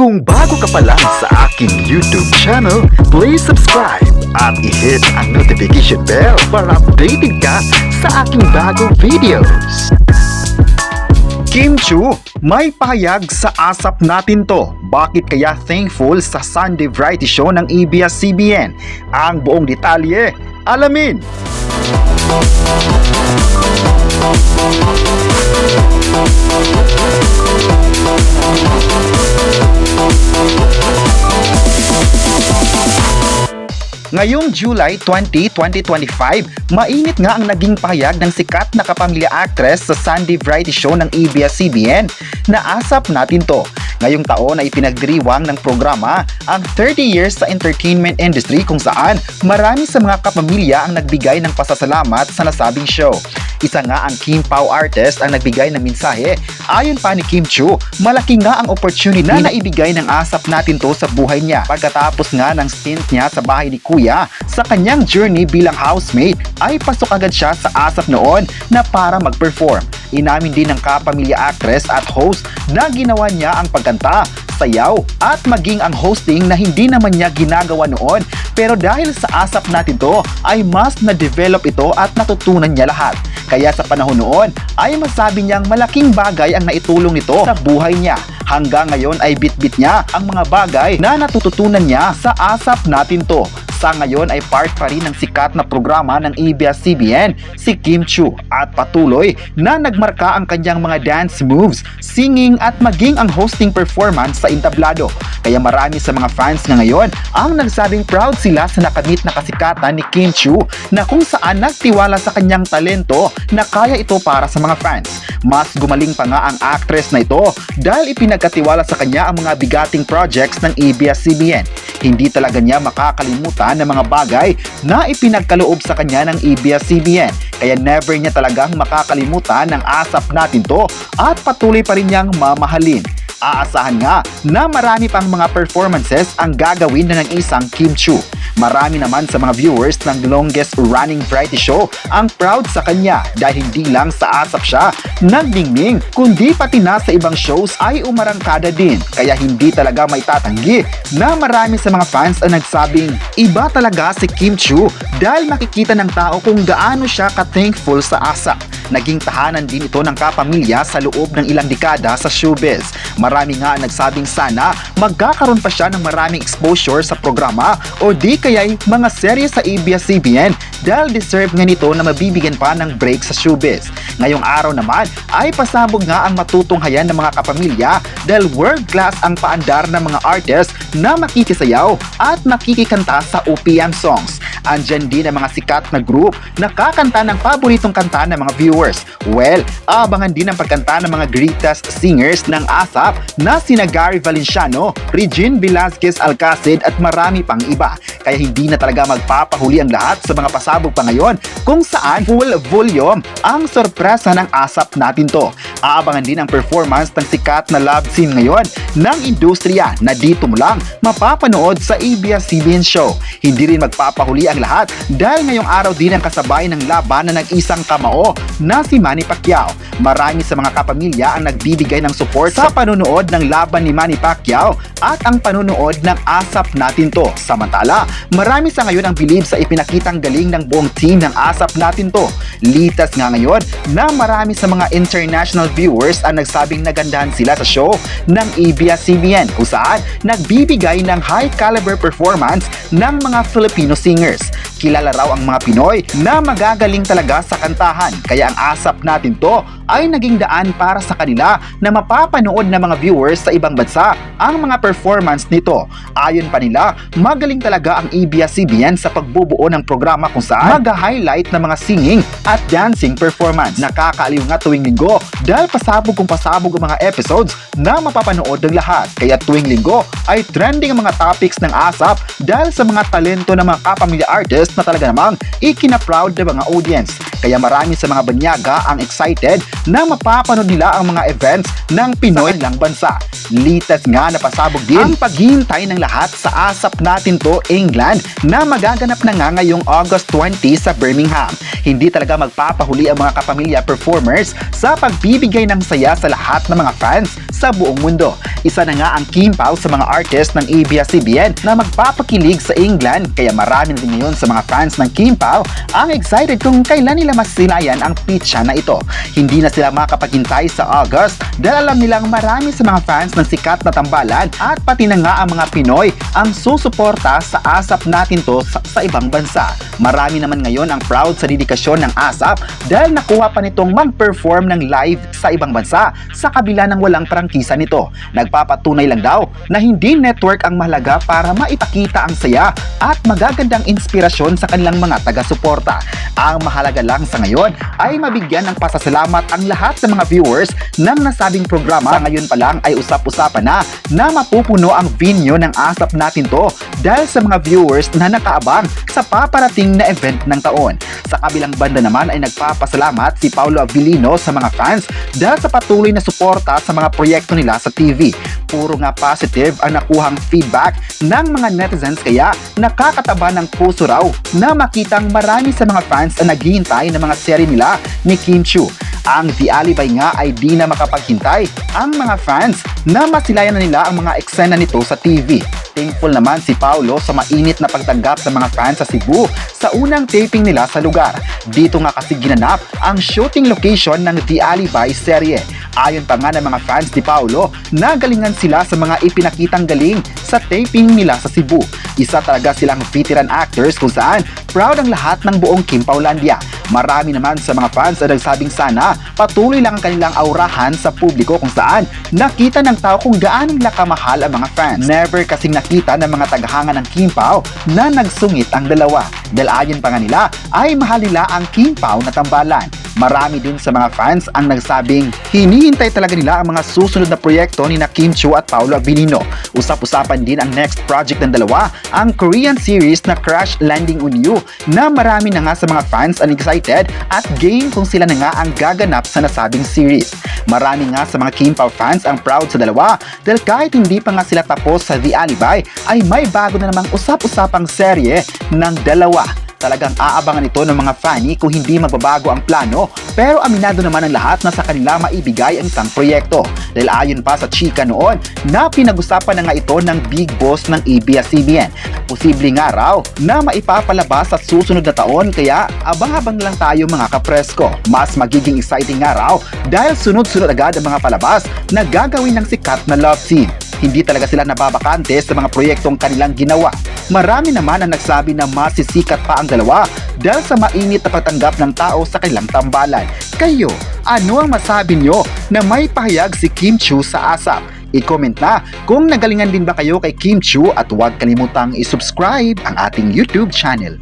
Kung bago ka pa lang sa aking YouTube channel, please subscribe at i-hit ang notification bell para updated ka sa aking bagong videos. Kim Chiu, may pahayag sa ASAP Natin To. Bakit kaya thankful sa Sunday variety show ng ABS-CBN? Ang buong detalye, alamin! Ngayong July 20, 2025, mainit nga ang naging pahayag ng sikat na kapamilya actress sa Sunday variety show ng ABS-CBN na ASAP Natin To. Ngayong taon ay pinagdiriwang ng programa ang 30 years sa entertainment industry kung saan marami sa mga kapamilya ang nagbigay ng pasasalamat sa nasabing show. Isa nga ang Kim Pao artist ang nagbigay ng mensahe. Ayon pa ni Kim Chiu, malaki nga ang opportunity na naibigay ng ASAP Natin To sa buhay niya. Pagkatapos nga ng stint niya sa bahay ni Kuya, sa kanyang journey bilang housemate, ay pasok agad siya sa ASAP noon na para mag-perform. Inamin din ng kapamilya actress at host na ginawa niya ang pagkanta, sayaw at maging ang hosting na hindi naman niya ginagawa noon, pero dahil sa ASAP Natin To ay mas na-develop ito at natutunan niya lahat. Kaya sa panahon noon ay masabi niyang malaking bagay ang naitulong nito sa buhay niya. Hanggang ngayon ay bit-bit niya ang mga bagay na natututunan niya sa ASAP Natin To. Sa ngayon ay part pa rin ng sikat na programa ng ABS-CBN si Kim Chiu at patuloy na nagmarka ang kanyang mga dance moves, singing at maging ang hosting performance sa entablado. Kaya marami sa mga fans nga ngayon ang nagsabing proud sila sa nakamit na kasikatan ni Kim Chiu na kung saan nagtiwala sa kanyang talento na kaya ito para sa mga fans. Mas gumaling pa nga ang actress na ito dahil ipinagkatiwala sa kanya ang mga bigating projects ng ABS-CBN. Hindi talaga niya makakalimutan ng mga bagay na ipinagkaloob sa kanya ng ABS-CBN. Kaya never niya talagang makakalimutan ng ASAP Natin To at patuloy pa rin niyang mamahalin. Aasahan nga na marami pang mga performances ang gagawin na ng isang Kim Chiu. Marami naman sa mga viewers ng longest running variety show ang proud sa kanya dahil hindi lang sa ASAP siya nagdingning, kundi pati na sa ibang shows ay umarangkada din. Kaya hindi talaga maitatanggi na marami sa mga fans ang nagsabing iba talaga si Kim Chiu dahil makikita ng tao kung gaano siya ka-thankful sa ASAP. Naging tahanan din ito ng kapamilya sa loob ng ilang dekada sa showbiz. Marami nga ang nagsabing sana magkakaroon pa siya ng maraming exposure sa programa o di kaya'y mga serye sa ABS-CBN dahil deserve nga nito na mabibigyan pa ng break sa showbiz. Ngayong araw naman ay pasabog nga ang matutunghayan ng mga kapamilya dahil world class ang paandar ng mga artist na makikisayaw at makikikanta sa OPM songs. Andyan din ang mga sikat na group na kakanta ng paboritong kanta ng mga viewers. Well, abangan din ang pagkanta ng mga greatest singers ng ASAP na sina Gary Valenciano, Regine Velasquez Alcacid at marami pang iba. Kaya hindi na talaga magpapahuli ang lahat sa mga pasabog pa ngayon kung saan full volume ang sorpresa ng ASAP Natin To. Aabangan din ang performance ng sikat na love scene ngayon ng industriya na dito mo lang mapapanood sa ABS-CBN show. Hindi rin magpapahuli ang lahat dahil ngayong araw din ang kasabay ng laban na nag-isang kamao na si Manny Pacquiao. Marami sa mga kapamilya ang nagbibigay ng support sa panunood ng laban ni Manny Pacquiao at ang panunood ng ASAP Natin To. Samantala, marami sa ngayon ang bilib sa ipinakitang galing ng buong team ng ASAP Natin To. Litas nga ngayon na marami sa mga international viewers ang nagsabing nagandahan sila sa show ng ABS-CBN kung saan nagbibigay ng high caliber performance ng mga Filipino singers. Kilala raw ang mga Pinoy na magagaling talaga sa kantahan, kaya ang ASAP Natin To ay naging daan para sa kanila na mapapanood ng mga viewers sa ibang bansa ang mga performance nito. Ayon pa nila, magaling talaga ang ABS-CBN sa pagbubuo ng programa kung saan mag-highlight ng mga singing at dancing performance. Nakakaaliw nga tuwing linggo dahil pasabog kung pasabog ang mga episodes na mapapanood ng lahat. Kaya tuwing linggo ay trending ang mga topics ng ASAP dahil sa mga talento ng mga kapamilya artists na talaga namang ikina-proud ng mga audience. Kaya marami sa mga banyaga ang excited na mapapanood nila ang mga events ng Pinoy lang bansa. Latest nga napasabog din ang paghihintay ng lahat sa ASAP Natin To England na magaganap na nga ngayong August 20 sa Birmingham. Hindi talaga magpapahuli ang mga kapamilya performers sa pagbibigay ng saya sa lahat ng mga fans sa buong mundo. Isa na nga ang Kim Pao sa mga artist ng ABS-CBN na magpapakilig sa England, kaya marami na din ngayon sa mga fans ng Kim Pao ang excited kung kailan nila masilayan ang pitcha na ito. Hindi na sila makapaghintay sa August dahil alam nilang marami sa mga fans ng sikat na tambalan at pati na nga ang mga Pinoy ang susuporta sa ASAP Natin To sa ibang bansa. Marami naman ngayon ang proud sa dedikasyon ng ASAP dahil nakuha pa nitong mag-perform ng live sa ibang bansa sa kabila ng walang prangkisa nito. Nagpapatunay lang daw na hindi network ang mahalaga para maipakita ang saya at magagandang inspirasyon sa kanilang mga taga-suporta. Ang mahalaga lang sa ngayon ay mabigyan ng pasasalamat ang lahat ng mga viewers ng nasabing programa. Sa ngayon pa lang ay usap-usapan na mapupuno ang venue ng ASAP Natin To dahil sa mga viewers na nakaabang sa paparating na event ng taon. Sa kabilang banda naman ay nagpapasalamat si Paolo Abilino sa mga fans dahil sa patuloy na suporta sa mga proyekto nila sa TV. Puro nga positive ang nakuhang feedback ng mga netizens, kaya nakakataba ng puso raw na makitang marami sa mga fans ang naghihintay ng mga serye nila ni Kim Chiu. Ang The Alibay nga ay di na makapaghintay ang mga fans na masilayan na nila ang mga eksena nito sa TV. Thankful naman si Paolo sa mainit na pagtanggap ng mga fans sa Cebu sa unang taping nila sa lugar. Dito nga kasi ginanap ang shooting location ng The Alibay serye. Ayon pa nga ng mga fans ni Paolo, nagalingan sila sa mga ipinakitang galing sa taping nila sa Cebu. Isa talaga silang veteran actors kung saan proud ang lahat ng buong Kim Paulandia. Marami naman sa mga fans na nagsabing sana patuloy lang ang kanilang aurahan sa publiko kung saan nakita ng tao kung gaano nila kamahal ang mga fans. Never kasing nakita ng mga tagahanga ng Kim Pao na nagsungit ang dalawa. Dahil ayon pa nga nila ay mahal nila ang Kim Pao na tambalan. Marami din sa mga fans ang nagsabing hinihintay talaga nila ang mga susunod na proyekto ni na Kim Chiu at Paolo Abilino. Usap-usapan din ang next project ng dalawa, ang Korean series na Crash Landing on You, na marami na nga sa mga fans ang excited at game kung sila na nga ang gaganap sa nasabing series. Marami nga sa mga Kim Pao fans ang proud sa dalawa dahil kahit hindi pa nga sila tapos sa The Alibay ay may bago na namang usap-usapang serye ng dalawa. Talagang aabangan ito ng mga fani kung hindi magbabago ang plano, pero aminado naman ang lahat na sa kanila maibigay ang isang proyekto. Dahil ayon pa sa chika noon na pinag-usapan na nga ito ng big boss ng ABS-CBN. Posible nga raw na maipapalabas sa susunod na taon, kaya abang-abang lang tayo mga kapresko. Mas magiging exciting nga raw dahil sunod-sunod agad ang mga palabas na gagawin ng sikat na love scene. Hindi talaga sila nababakante sa mga proyektong kanilang ginawa. Marami naman ang nagsabi na masisikat pa ang dalawa dahil sa mainit na pagtanggap ng tao sa kanilang tambalan. Kayo, ano ang masabi nyo na may pahayag si Kim Chiu sa ASAP? I-comment na kung nagalingan din ba kayo kay Kim Chiu at huwag kalimutang i-subscribe ang ating YouTube channel.